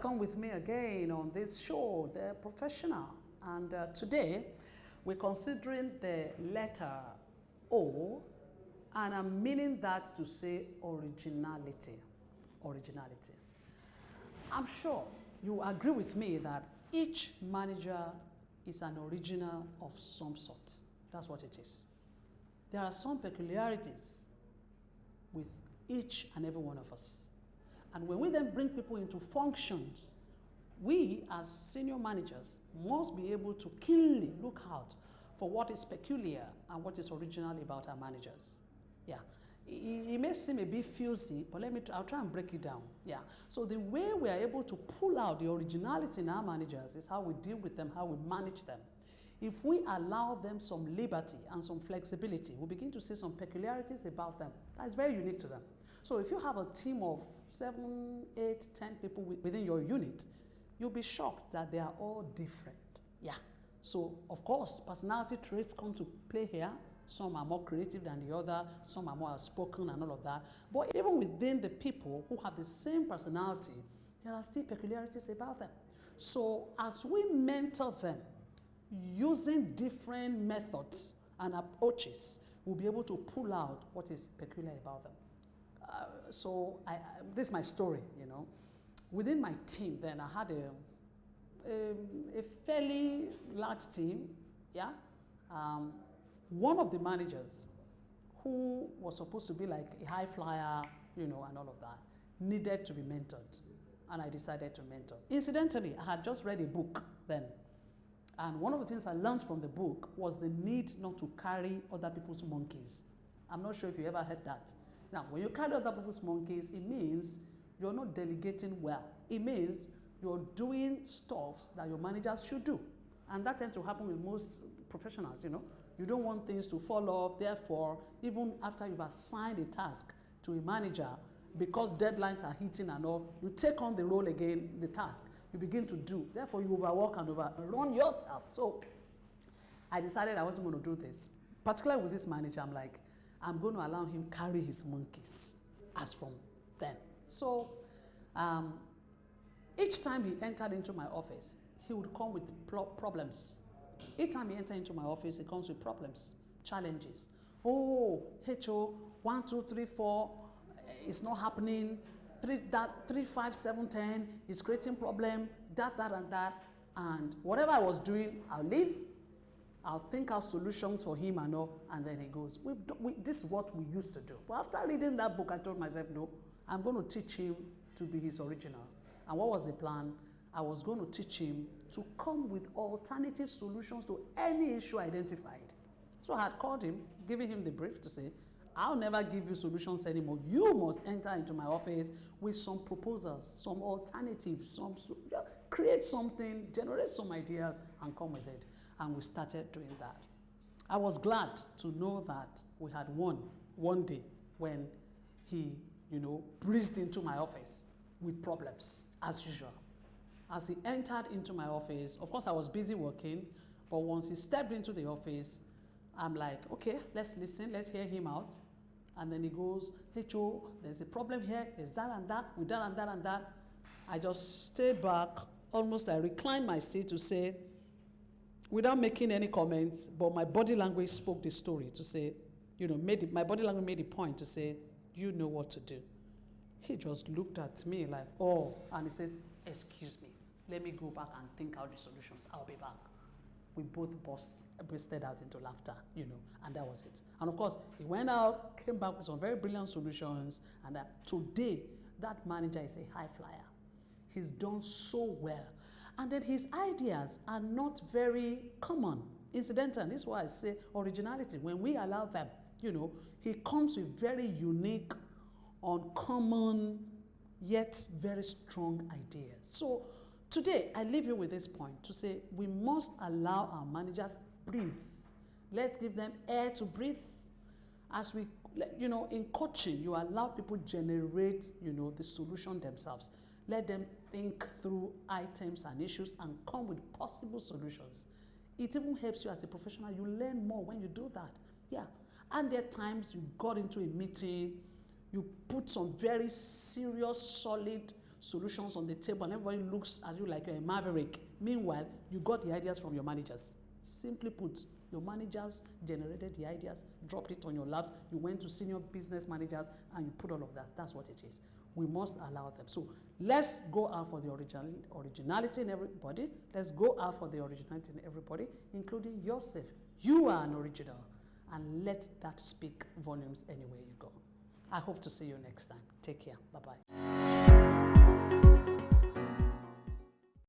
welcome with me again on this show, The Professional. And today, we're considering the letter O, and I'm meaning that to say originality. Originality. I'm sure you agree with me that each manager is an original of some sort. That's what it is. There are some peculiarities with each and every one of us. And when we then bring people into functions, we as senior managers must be able to keenly look out for what is peculiar and what is original about our managers. Yeah, it may seem a bit fuzzy, but I'll try and break it down. Yeah, so the way we are able to pull out the originality in our managers is how we deal with them, how we manage them. If we allow them some liberty and some flexibility, we begin to see some peculiarities about them that is very unique to them. So if you have a team of 7, 8, 10 people within your unit, you'll be shocked that they are all different. Yeah. So of course, personality traits come to play here. Some are more creative than the other, some are more outspoken and all of that. But even within the people who have the same personality, there are still peculiarities about them. So as we mentor them, using different methods and approaches, we'll be able to pull out what is peculiar about them. This is my story, you know. Within my team, then I had a fairly large team, yeah. One of the managers, who was supposed to be like a high flyer, you know, and all of that, needed to be mentored, and I decided to mentor. Incidentally, I had just read a book then, and one of the things I learned from the book was the need not to carry other people's monkeys. I'm not sure if you ever heard that. Now, when you carry other people's monkeys, it means you're not delegating well. It means you're doing stuffs that your managers should do. And that tends to happen with most professionals, you know. You don't want things to fall off. Therefore, even after you've assigned a task to a manager, because deadlines are hitting and all, you take on the role again, the task, you begin to do. Therefore, you overwork and overrun yourself. So I decided I wasn't going to do this. Particularly with this manager, I'm like, I'm going to allow him carry his monkeys as from then. So each time he entered into my office, he would come with problems. Each time he entered into my office, he comes with problems, challenges. Oh, HO, 1, 2, 3, 4, it's not happening. 3, 5, 7, 10 is creating problem, that, and that. And whatever I was doing, I'll leave. I'll think out solutions for him and all, and then he goes. This is what we used to do. But after reading that book, I told myself, no, I'm going to teach him to be his original. And what was the plan? I was going to teach him to come with alternative solutions to any issue identified. So I had called him, giving him the brief to say, I'll never give you solutions anymore. You must enter into my office with some proposals, some alternatives, create something, generate some ideas, and come with it. And we started doing that. I was glad to know that we had won one day when he, you know, breezed into my office with problems, as usual. As he entered into my office, of course I was busy working, but once he stepped into the office, I'm like, okay, let's listen, let's hear him out. And then he goes, hey Joe, there's a problem here, there's that and that, with that and that and that. I just stayed back, almost I reclined my seat to say, without making any comments, but my body language spoke the story to say, you know, my body language made the point to say, you know what to do. He just looked at me like, oh, and he says, excuse me, let me go back and think out the solutions. I'll be back. We both bursted out into laughter, you know, and that was it. And of course, he went out, came back with some very brilliant solutions, and today, that manager is a high flyer. He's done so well. And then his ideas are not very common. Incidental, this is why I say originality. When we allow them, you know, he comes with very unique, uncommon, yet very strong ideas. So today, I leave you with this point to say we must allow our managers breathe. Let's give them air to breathe. As we, you know, in coaching, you allow people generate, you know, the solution themselves. Let them think through items and issues and come with possible solutions. It even helps you as a professional. You learn more when you do that. Yeah. And there are times you got into a meeting, you put some very serious, solid solutions on the table and everybody looks at you like you're a maverick. Meanwhile, you got the ideas from your managers. Simply put, your managers generated the ideas, dropped it on your laps, you went to senior business managers and you put all of that. That's what it is. We must allow them. So let's go out for the originality in everybody. Let's go out for the originality in everybody, including yourself. You are an original, and let that speak volumes anywhere you go. I hope to see you next time. Take care. Bye-bye.